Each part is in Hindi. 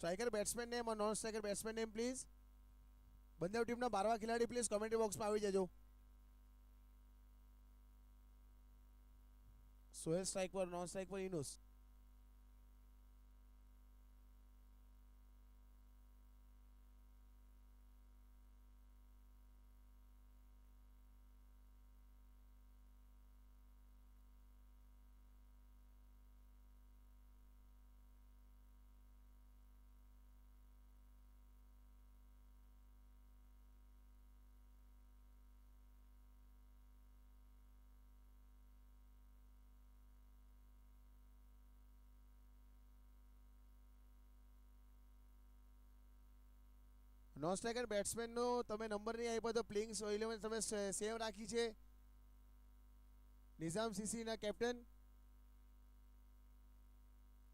સ્ટ્રાઇકર બેટ્સમેન નેમ और non striker batsman name please. બંને ટીમના 12 ખેલાડી પ્લીઝ કોમેન્ટ્રી બોક્સમાં આવી જજો. સોહેલ સ્ટ્રાઇક પર, નોન સ્ટ્રાઇક પર યુનુસ. નોન સ્ટ્રાઇકર બેટ્સમેનનો તમે નંબર નહીં આપ્યો તો પ્લેઇંગ 11 તમે સેવ રાખી છે. નિઝામ સીસીના કેપ્ટન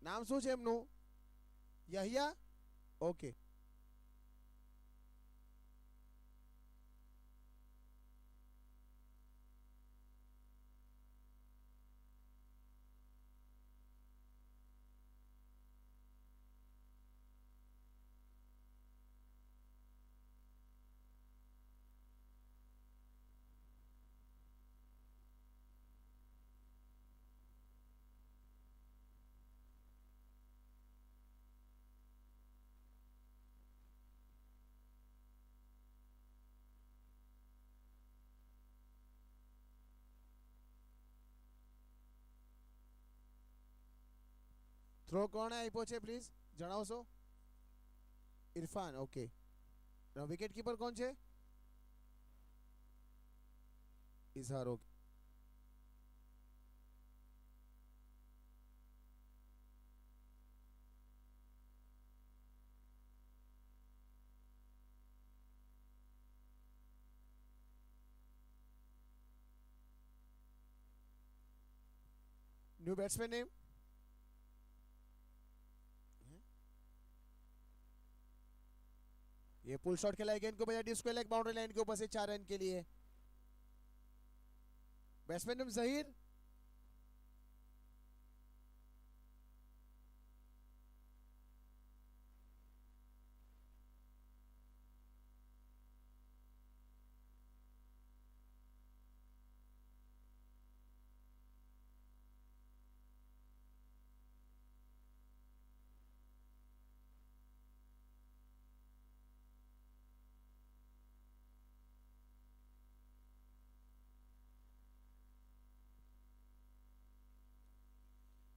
નામ શું છે એમનું? યહિયા. ઓકે. થ્રો કોણે આપ્યો છે પ્લીઝ જણાવશો? ઇરફાન. ઓકે. વિકેટ કીપર કોણ છે? Izhar. Okay. New batsman name? ये पुल शॉट खेला है, गेंद को बजाय डिस्को लेग बाउंड्री लाइन के ऊपर से 4 रन के लिए. Batsman name Zaheer.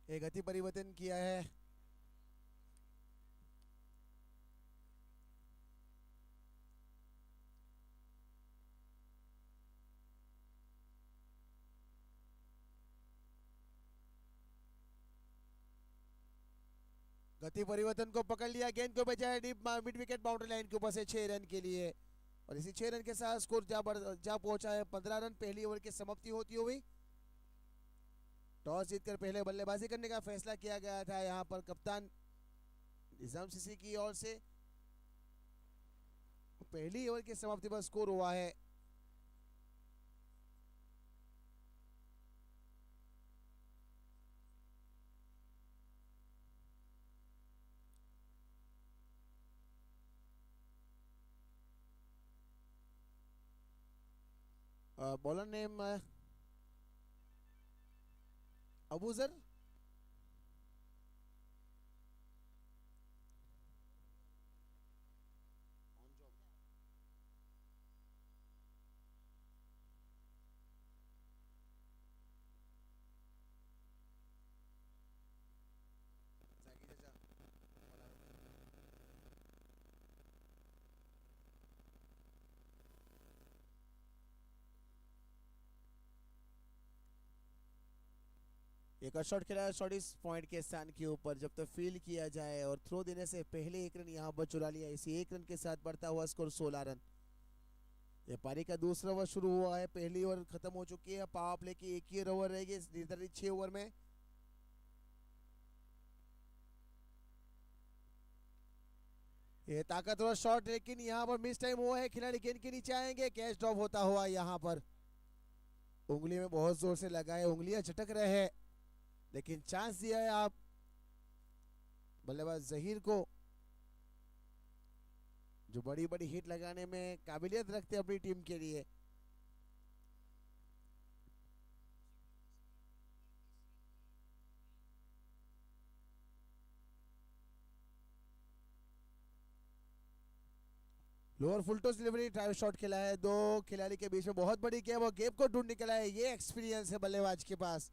एक गति परिवर्तन किया है. गति परिवर्तन को पकड़ लिया, गेंद को बजाय deep mid wicket boundary line के ऊपर से 6 रन के लिए. और इसी 6 रन के साथ स्कोर जा पहुंचा है 15 रन. पहली ओवर की समाप्ति होती हुई टॉस जीतकर पहले बल्लेबाजी करने का फैसला किया गया था यहां पर कप्तान निजाम सीसी की ओर से. पहली ओवर की समाप्ति पर स्कोर हुआ है बॉलर नेम अबूजर. एक शॉट खेला है 40 पॉइंट के स्थान के ऊपर. जब तक फील्ड किया जाए और थ्रो देने से पहले 1 रन यहां पर चुरा लिया. इसी 1 रन के साथ बढ़ता हुआ स्कोर 16 रन. ये पारी का दूसरा ओवर शुरू हुआ है. पहली ओवर खत्म हो चुकी है. पावर प्ले की 1 ही ओवर रहेगी निर्धारित 6 ओवर में. ये ताकतवर शॉट, लेकिन यहां पर मिस टाइम हुआ है. खिलाड़ी गेंद के नीचे आएंगे. कैच ड्रॉप होता हुआ यहां पर. उंगली में बहुत जोर से लगा है, उंगलियां झटक रहे हैं, लेकिन चांस दिया है आप बल्लेबाज जहीर को. जो बड़ी बड़ी हिट लगाने में काबिलियत रखते हैं अपनी टीम के लिए। Lower full toss delivery drive shot खेला है, दो खिलाड़ी के बीच में बहुत बड़ी गैप और गैप को ढूंढ निकला है। ये एक्सपीरियंस है बल्लेबाज के पास।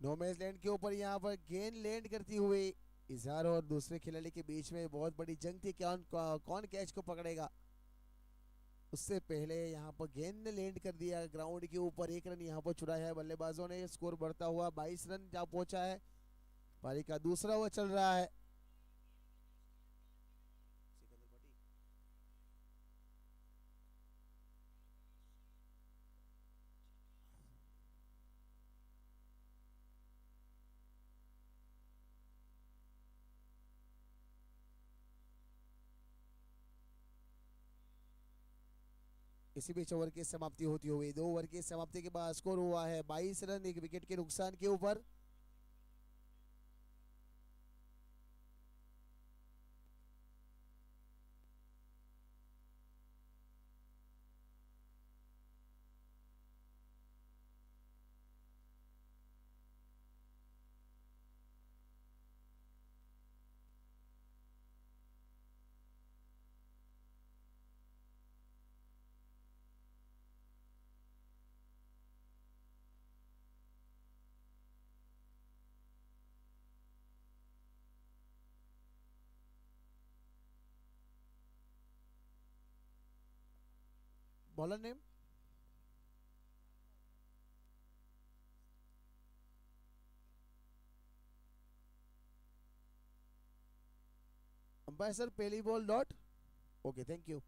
नो मैच लैंड के ऊपर यहाँ पर गेंद लैंड करती हुई इजहार और दूसरे खिलाड़ी के बीच में बहुत बड़ी जंग थी, कौन कौन कैच को पकड़ेगा। उससे पहले यहाँ पर गेंद ने लैंड कर दिया ग्राउंड के ऊपर, एक रन यहाँ पर चुराया है बल्लेबाजों ने। स्कोर बढ़ता हुआ 22 रन जा पहुंचा है। पारी का दूसरा ओवर चल रहा है। इसी बीच ओवर की समाप्ति होती हुई, 2 ओवर की समाप्ति के बाद स्कोर हुआ है 22 रन, 1 विकेट के नुकसान के ऊपर। बॉलर नेम अंपायर सर, पहली ball dot. Okay, thank you.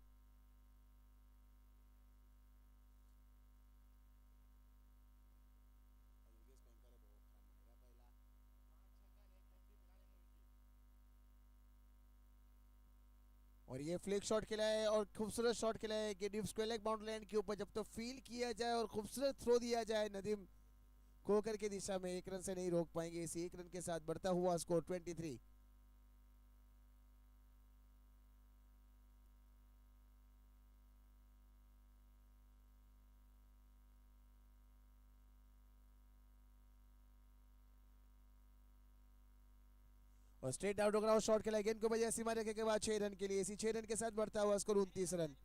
और ये फ्लिक शॉट खेला है और खूबसूरत शॉट खेला है कि deep square leg boundary line के ऊपर जब तो फील किया जाए और खूबसूरत थ्रो दिया जाए नदीम कोकर की दिशा में, 1 रन से नहीं रोक पाएंगे। इसी 1 रन के साथ बढ़ता हुआ स्कोर 23। और स्ट्रेट आउट ग्राउंड शॉट खेला, गेंद को बजाय सीमा रेखा के बाद 6 रन के लिए। इसी 6 रन के साथ बढ़ता हुआ स्कोर 29 रन।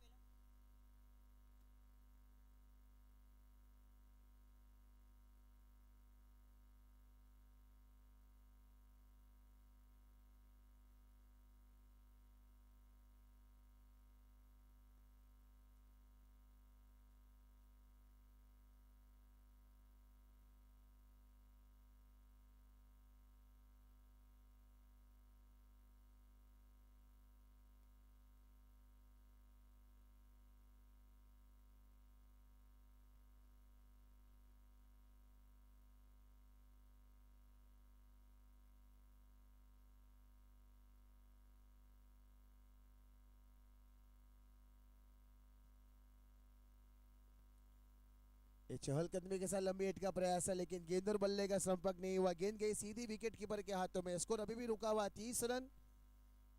ये चहलकदमी के साथ लंबी हिट का प्रयास है लेकिन गेंद और बल्ले का संपर्क नहीं हुआ। गेंद गई सीधी विकेट कीपर के हाथों में। स्कोर अभी भी रुका हुआ 30 रन,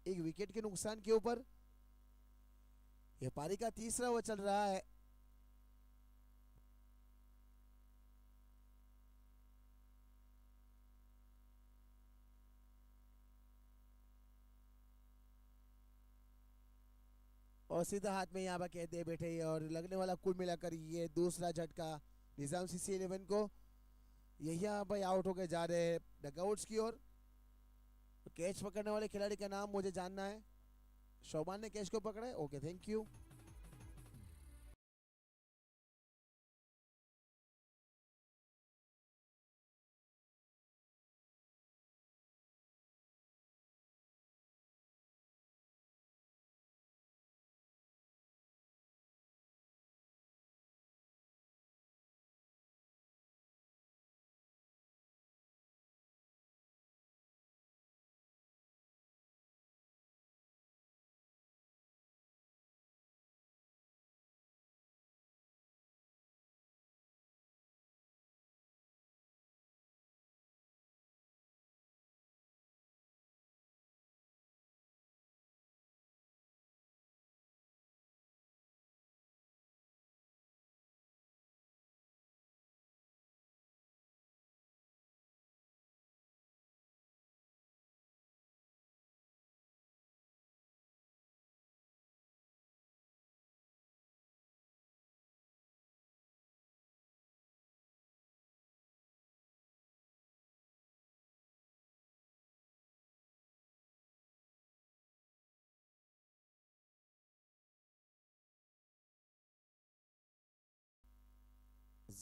1 विकेट के नुकसान के ऊपर। यह पारी का तीसरा ओवर चल रहा है। और सीधा हाथ में यहाँ पर कहते बैठे और लगने वाला कुल मिलाकर ये दूसरा झटका निजाम सीसी 11 को। यही यहाँ पर आउट होकर जा रहे हैं डगआउट्स की ओर। कैच पकड़ने वाले खिलाड़ी का नाम मुझे जानना है। शोभान ने कैच को पकड़ा है। Okay, thank you.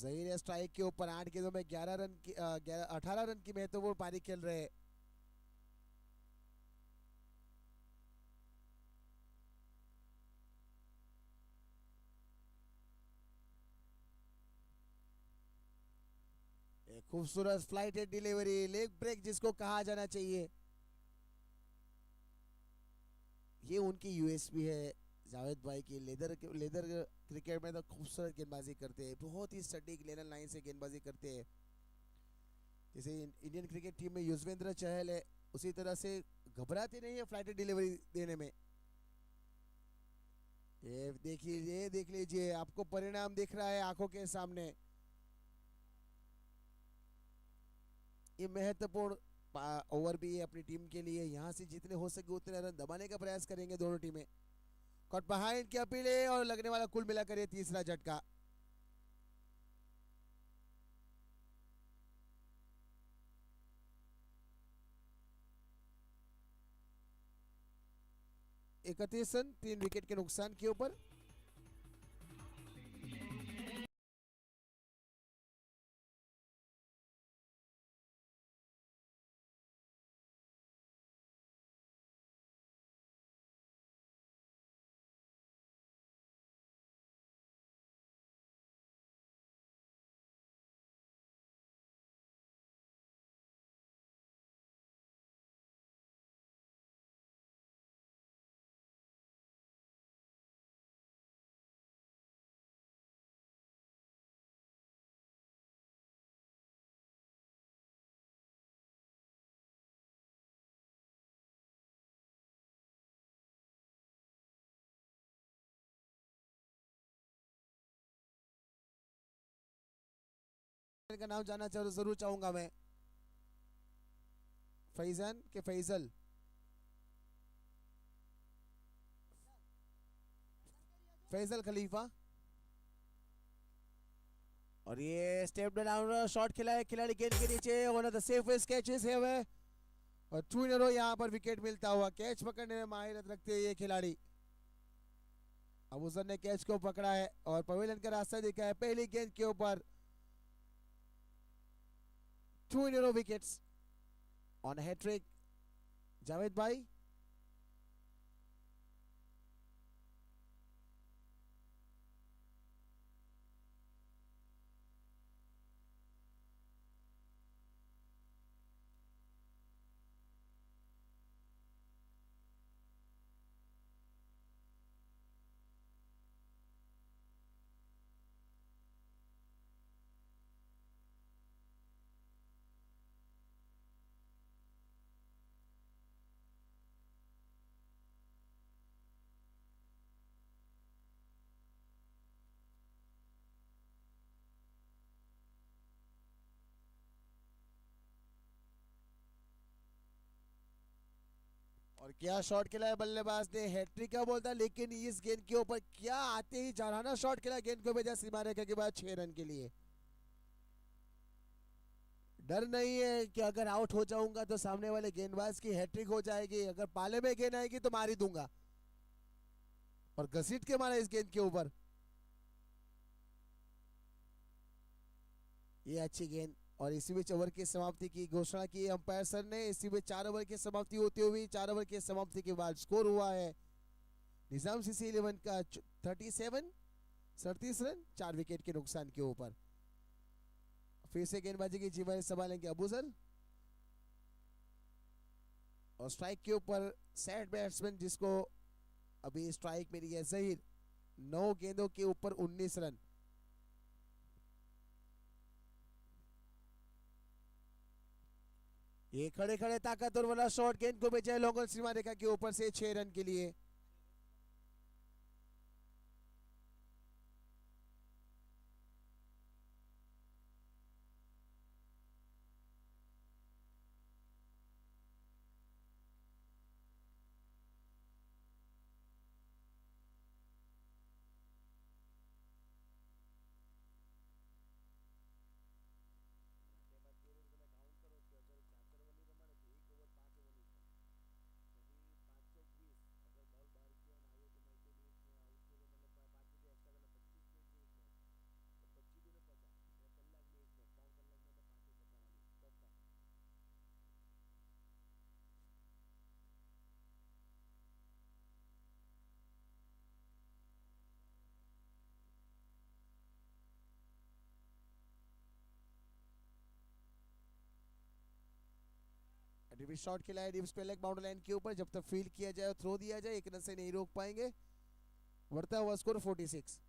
Zaheer strike के ऊपर 8 गेंदों में 11 रन की 18 रन की महत्वपूर्ण पारी खेल रहे हैं। एक खूबसूरत फ्लाइटेड डिलीवरी, लेग ब्रेक जिसको कहा जाना चाहिए, ये उनकी यूएसपी है जावेद भाई की। लेदर क्रिकेट में तो खूबसूरत गेंदबाजी करते हैं, बहुत ही सटीक लेनर लाइन से गेंदबाजी करते हैं। जैसे इंडियन क्रिकेट टीम में युजवेंद्र चहल है, उसी तरह से घबराते नहीं है फ्लाइटेड डिलीवरी देने में। ये देख लीजिए, आपको परिणाम दिख रहा है आंखों के सामने। ये महत्वपूर्ण ओवर भी है अपनी टीम के लिए। यहाँ से जितने हो सके उतने रन दबाने का प्रयास करेंगे दोनों टीमें। कट बिहाइंड की अपील है और लगने वाला कुल मिलाकर ये तीसरा झटका। इकतीस रन 3 विकेट के नुकसान के ऊपर। का नाम जानना जरूर चाहूंगा मैं। फैजान के फैजल, फैजल खलीफा। और ये स्टेप डाउन शॉट खेला है खिलाड़ी गेंद के नीचे। One of the safest catches है वह, और 2 इन अ रो यहाँ पर विकेट मिलता हुआ। कैच पकड़ने में माहिरत रखते हैं ये खिलाड़ी। अबूजर ने कैच को पकड़ा है और पवेलियन का रास्ता दिखा है पहली गेंद के ऊपर। 2 इन अ रो विकेट्स ऑन हैट्रिक। जावेद भाई, और क्या शॉट खेला है बल्लेबाज ने, हैट्रिक का बोलता, लेकिन इस गेंद के ऊपर क्या आते ही जाना शॉट खेला, गेंद को भेजा सीमा रेखा के बाद 6 रन के लिए। डर नहीं है कि अगर आउट हो जाऊंगा तो सामने वाले गेंदबाज की हैट्रिक हो जाएगी, अगर पाले में गेंद आएगी तो मार ही दूंगा। और घसीट के मारा इस गेंद के ऊपर। ये अच्छी गेंद, और इसी बीच ओवर की समाप्ति की घोषणा की अंपायर सर ने। इसी बीच 4 ओवर की समाप्ति होती हुई, 4 ओवर की समाप्ति के बाद स्कोर हुआ है निजाम सीसी 11 का 37 रन 4 विकेट के नुकसान के ऊपर। फिर से गेंदबाजी की जिम्मेदारी संभालेंगे अबूजर, और स्ट्राइक के ऊपर सेट बैट्समैन जिसको अभी स्ट्राइक मिली है जहीर। 9 गेंदों के ऊपर 19 रन। ये खड़े खड़े ताकतवर वाला शॉट गेंद को भेजा है लॉन्ग सीमा रेखा के ऊपर से 6 रन के लिए। डिप शॉट खेला है, deep spell leg boundary line के ऊपर। जब तक फील्ड किया जाए और थ्रो दिया जाए एक रन से नहीं रोक पाएंगे। बढ़ता हुआ स्कोर 46।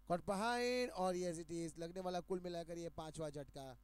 कट बिहाइंड और यस इट इज, लगने वाला कुल मिलाकर ये 5वां झटका।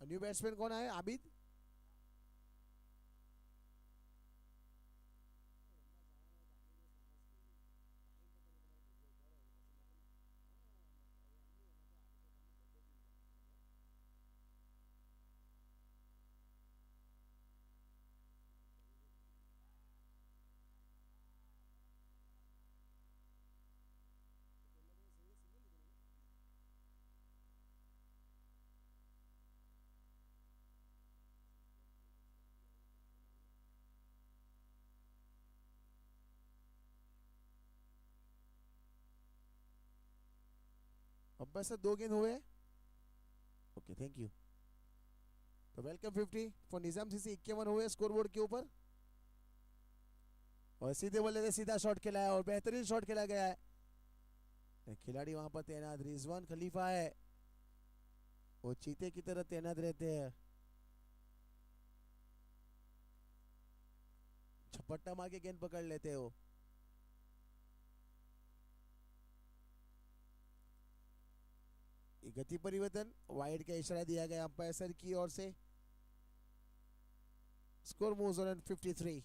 न्यू बैट्समैन कौन है? आबिद। अंपायर से 2 गेंद हुए। Okay thank you. तो वेलकम 50 फॉर निजाम सीसी। 51 हुए स्कोरबोर्ड के ऊपर और सीधे बल्ले से सीधा शॉट खेला है और बेहतरीन शॉट खेला गया है। खिलाड़ी वहां पर तैनात रिजवान खलीफा है, वो चीते की तरह तैनात रहते हैं। झपट्टा मार के गेंद पकड़ लेते हो। गति परिवर्तन वाइड का इशारा दिया गया अंपायर सर की ओर से। Score moves on 53।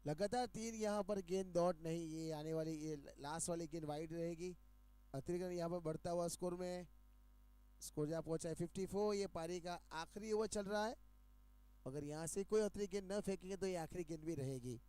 लगातार 3 यहाँ पर गेंद डॉट नहीं, ये आने वाली ये लास्ट वाली गेंद वाइड रहेगी। अतिरिक्त यहाँ पर बढ़ता हुआ स्कोर में स्कोर जहाँ पहुंचा है 54। ये पारी का आखिरी ओवर चल रहा है। अगर यहाँ से कोई अतिरिक्त गेंद न फेंकेंगे तो ये आखिरी गेंद भी रहेगी।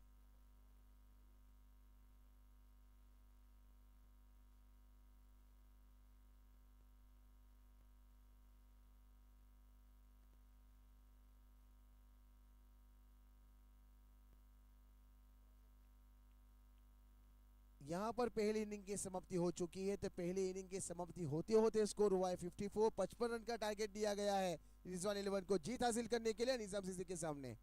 यहाँ पर पहली इनिंग की समाप्ति हो चुकी है। तो पहली इनिंग की समाप्ति होते होते स्कोर हुआ है 54। 55 रन का टारगेट दिया गया है रिजवान 11 को जीत हासिल करने के लिए निजाम सीसी के सामने।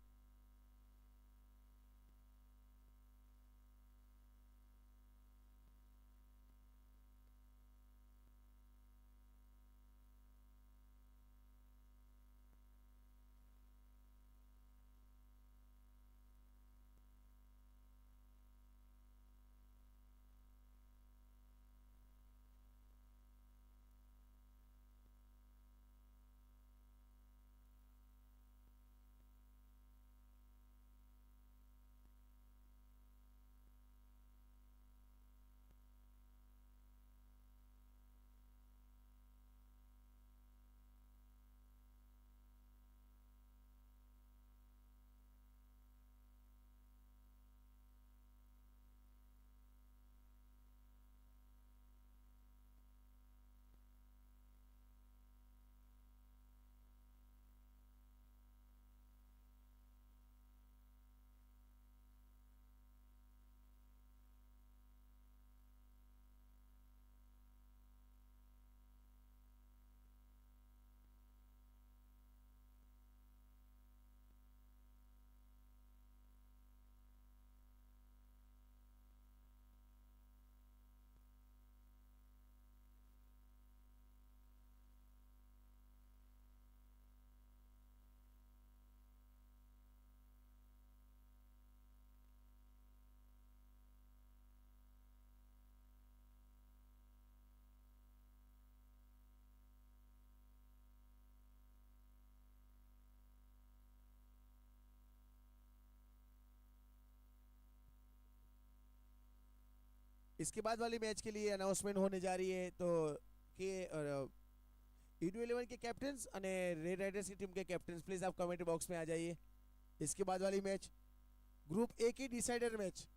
इसके बाद वाली मैच के लिए अनाउंसमेंट होने जा रही है, तो कि इंडियन 11 के कैप्टन्स અને रेड राइडर्स की टीम के कैप्टन्स प्लीज आप कमेंट बॉक्स में आ जाइए। इसके बाद वाली मैच ग्रुप ए की डिसाइडर मैच।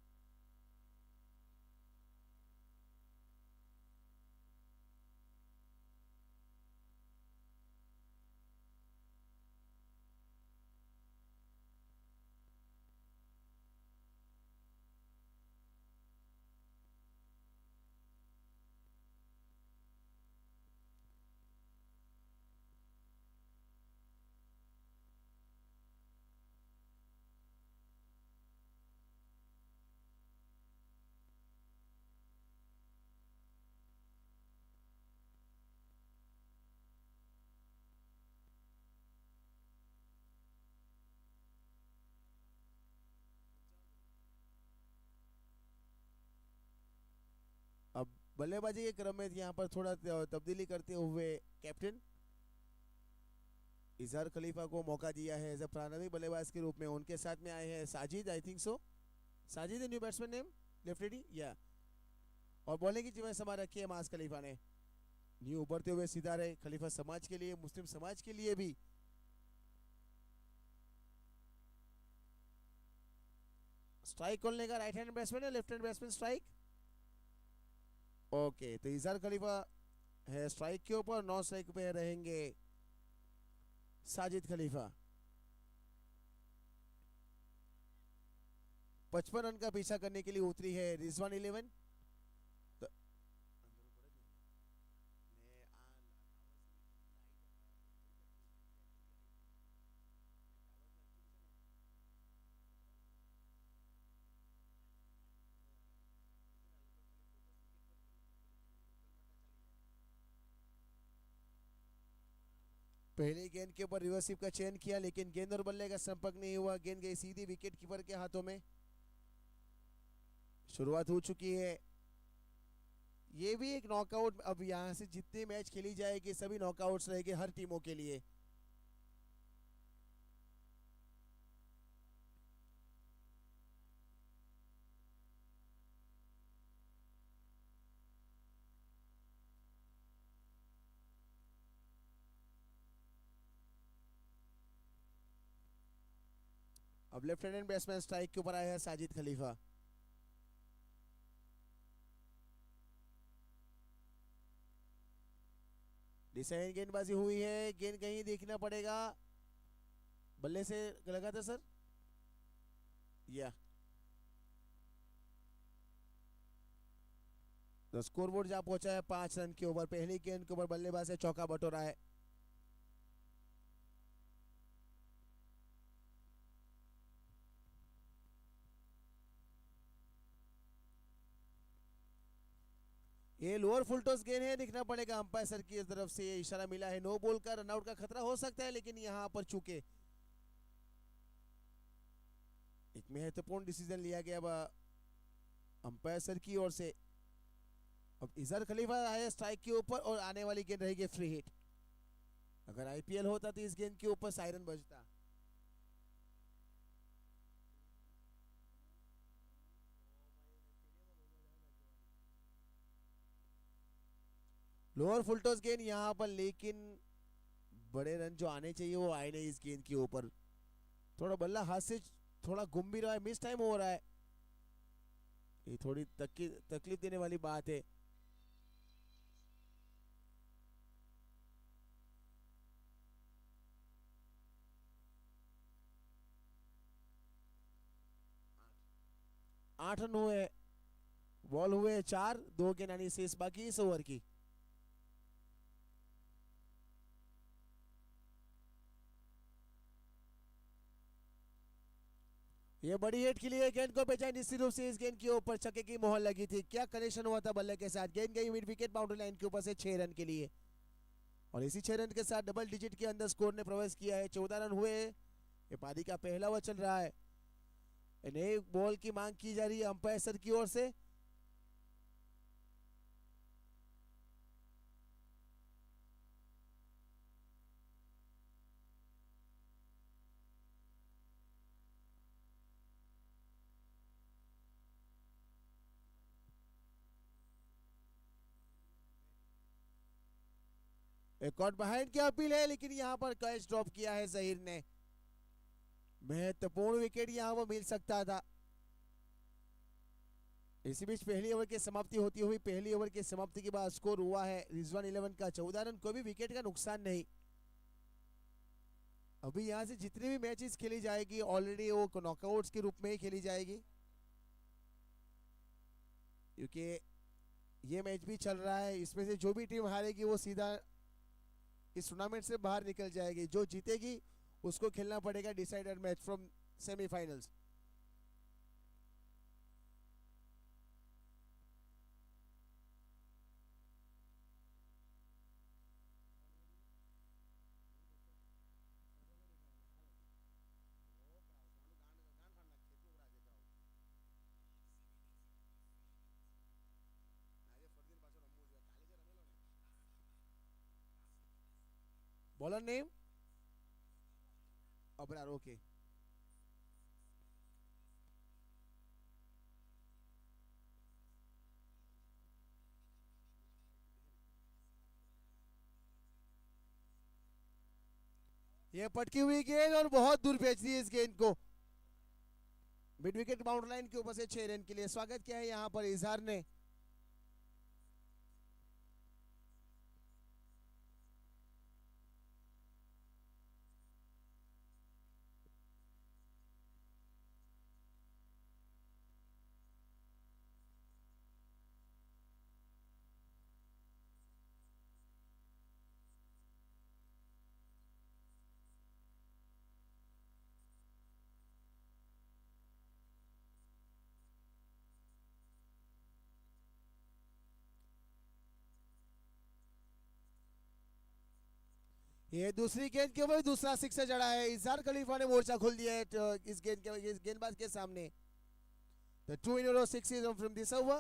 अब बल्लेबाजी के क्रम में यहाँ पर थोड़ा तब्दीली करते हुए कैप्टन इजहार खलीफा को मौका दिया है एज अ प्रारंभिक बल्लेबाज के रूप में। उनके साथ में आए हैं Sajid, I think so Sajid new batsman name left handy या। और बॉलिंग की जिम्मेदारी संभाल रखी है मास खलीफा ने। न्यू उभरते हुए सितारे खलीफा समाज के लिए, मुस्लिम समाज के लिए भी। स्ट्राइक खोलने का राइट हैंड बैट्समैन है, left hand batsman strike. Okay, तो इजहार खलीफा है स्ट्राइक के ऊपर, नॉन स्ट्राइक पे रहेंगे साजिद खलीफा। 55 रन का पीछा करने के लिए उतरी है रिजवान 11। पहले गेंद के ऊपर रिवर्सिव का चयन किया, लेकिन गेंद और बल्ले का संपर्क नहीं हुआ। गेंद गई सीधी विकेट कीपर के हाथों में। शुरुआत हो चुकी है। ये भी एक नॉकआउट। अब यहां से जितनी मैच खेली जाएगी सभी नॉकआउट्स रहेंगे हर टीमों के लिए। अब लेफ्ट हैंड बैट्समैन स्ट्राइक के ऊपर आया है साजिद खलीफा। डिसाइड गेंदबाजी हुई है, गेंद कहीं देखना पड़ेगा। बल्ले से लगा था सर या। तो स्कोरबोर्ड जहां पहुंचा है 5 रन के ऊपर। पहली गेंद के ऊपर बल्लेबाज से चौका बटोरा है। ये लोअर फुल टॉस गेंद है, दिखना पड़ेगा अंपायर सर की तरफ से इशारा मिला है। नो बॉल का रनआउट का खतरा हो सकता है, लेकिन यहां पर चूके एक महत्वपूर्ण डिसीजन लिया गया अंपायर सर की ओर से। अब इजहार खलीफा आया स्ट्राइक के ऊपर और आने वाली गेंद रहेगी फ्री हिट। अगर आईपीएल होता तो इस गेंद के ऊपर सायरन बजता। लोअर फुल टॉस गेंद यहां पर, लेकिन बड़े रन जो आने चाहिए वो आए नहीं इस गेंद के ऊपर। थोड़ा बल्ला हाथ से थोड़ा गुम भी रहा है, मिस टाइम हो रहा है। ये थोड़ी तकलीफ देने वाली बात है। आठ रन हुए, बॉल हुए 4, 2 गेंद यानी शेष बाकी इस ओवर की। ये बड़ी हिट के लिए गेंद को बेचा। निश्चित रूप से इस गेंद के ऊपर छक्के की मोहर लगी थी। क्या कनेक्शन हुआ था बल्ले के साथ। गेंद गई मिड विकेट बाउंड्री लाइन के ऊपर से 6 रन के लिए। और इसी 6 रन के साथ डबल डिजिट के अंदर स्कोर ने प्रवेश किया है। 14 रन हुए। ये पारी का पहला ओवर चल रहा है। नए बॉल की मांग की जा रही है अंपायर सर की ओर से। एक कॉट बिहाइंड की अपील है, लेकिन यहाँ पर कैच ड्रॉप किया है जहीर ने। महत्वपूर्ण विकेट यहाँ पर मिल सकता था। इसी बीच पहली ओवर की समाप्ति होती हुई, पहली ओवर की समाप्ति के बाद स्कोर हुआ है रिजवान 11 का 14 रन, कोई भी विकेट का नुकसान नहीं। अभी यहाँ से जितनी भी मैचेस खेली जाएगी ऑलरेडी वो नॉकआउट्स के रूप में ही खेली जाएगी, क्योंकि ये मैच भी चल रहा है। इसमें से जो भी टीम हारेगी वो सीधा इस टूर्नामेंट से बाहर निकल जाएगी। जो जीतेगी उसको खेलना पड़ेगा decider match from semifinals. Bowler name Abrar, okay. ये पटकी हुई गेंद और बहुत दूर भेज दी इस गेंद को। मिड विकेट बाउंड्री लाइन के ऊपर से 6 रन के लिए स्वागत किया है यहाँ पर इजहार ने। ये दूसरी गेंद के ऊपर दूसरा सिक्सर जड़ा है। इजहार खलीफा ने मोर्चा खोल दिया है इस गेंदबाज के सामने। The 2 in a row sixes from this over.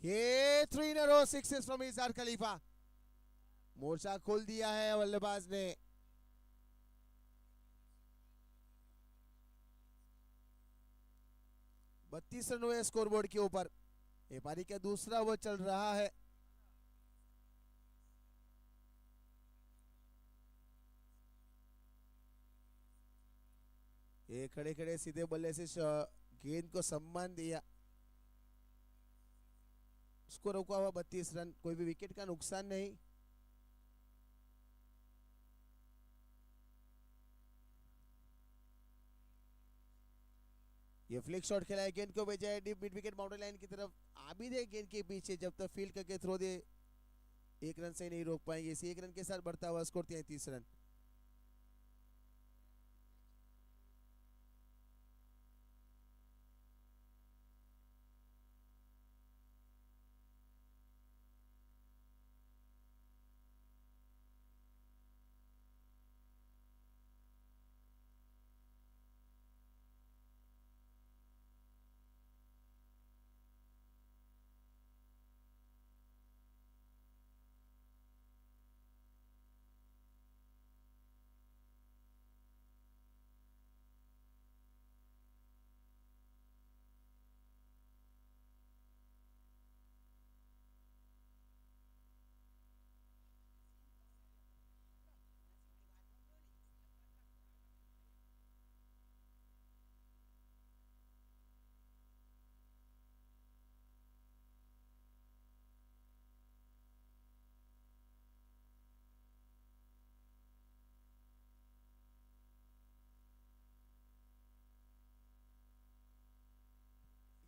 ये 3 in a row sixes from इजहार खलीफा। मोर्चा खोल दिया है बल्लेबाज ने। बत्तीस रन हुए स्कोरबोर्ड के ऊपर। ये पारी का दूसरा ओवर चल रहा है। ये खड़े खड़े सीधे बल्ले से गेंद को सम्मान दिया। उसको रोका हुआ 32 रन, कोई भी विकेट का नुकसान नहीं। ये फ्लिक शॉट खेला है, गेंद को भेजा है deep mid wicket boundary line की तरफ। आबिद है गेंद के पीछे, जब तक फील्ड करके थ्रो दे 1 रन से नहीं रोक पाएंगे। इसी 1 रन के साथ बढ़ता हुआ स्कोर 33 रन।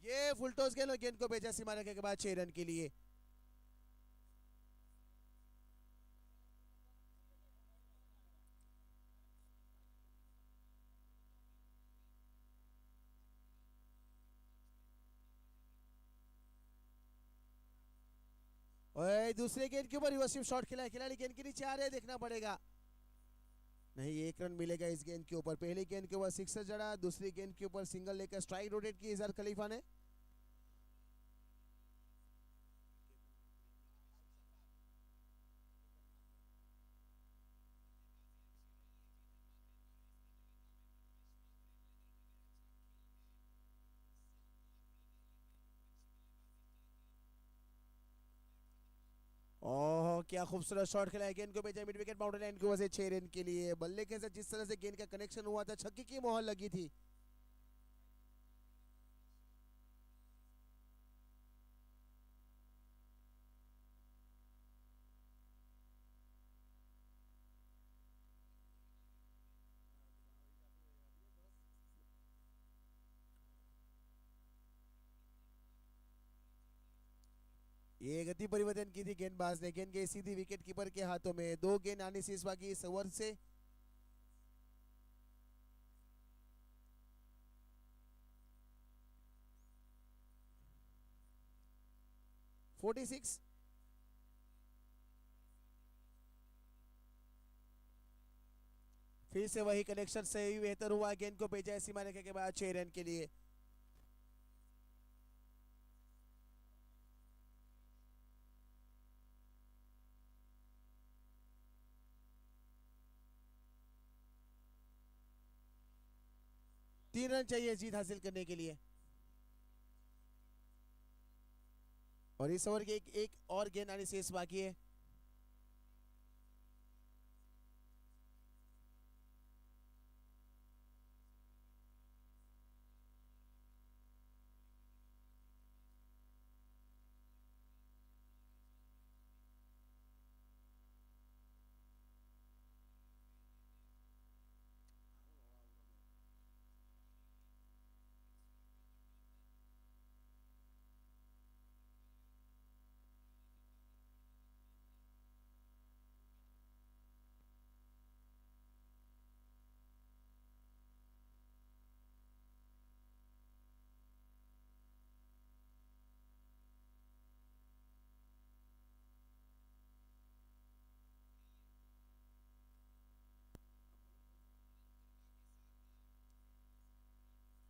ये फुल टॉस खेल और गेंद को भेजा सीमा रखने के बाद 6 रन के लिए। और दूसरे गेंद के ऊपर रिवर्सिव शॉट खेला है, खिलाड़ी गेंद के नीचे आ रहे हैं, देखना पड़ेगा। नहीं, 1 रन मिलेगा इस गेंद के ऊपर। पहली गेंद के ऊपर सिक्सर जड़ा, दूसरी गेंद के ऊपर सिंगल लेकर स्ट्राइक रोटेट की इजहार खलीफा ने। क्या खूबसूरत शॉट खेला है, गेंद को भेजा मिड विकेट बाउंड्री लाइन के ऊपर से 6 रन के लिए। बल्ले के साथ जिस तरह से गेंद का कनेक्शन हुआ था, छक्के की मोहर लगी थी। ये गति परिवर्तन की थी गेंदबाज ने, गेंद गई सीधी विकेट कीपर के हाथों में। 2 गेंद आने से इस बाकी इस ओवर से। फिर से वही कनेक्शन सही बेहतर हुआ, गेंद को भेजा है सीमा रेखा के बाद 6 रन के लिए। तीन रन चाहिए जीत हासिल करने के लिए। और इस ओवर के एक और गेंद आने से इस बाकी है।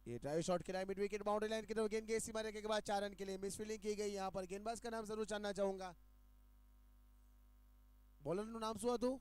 ये ड्राइव शॉट खेला है मिड विकेट बाउंड्री लाइन की तरफ, गेंद गई सीमा रेखा के बाद 4 रन के लिए। मिस फील्डिंग की गई यहाँ पर। गेंदबाज का नाम जरूर जानना चाहूंगा। बॉलर નું નામ શું હતું?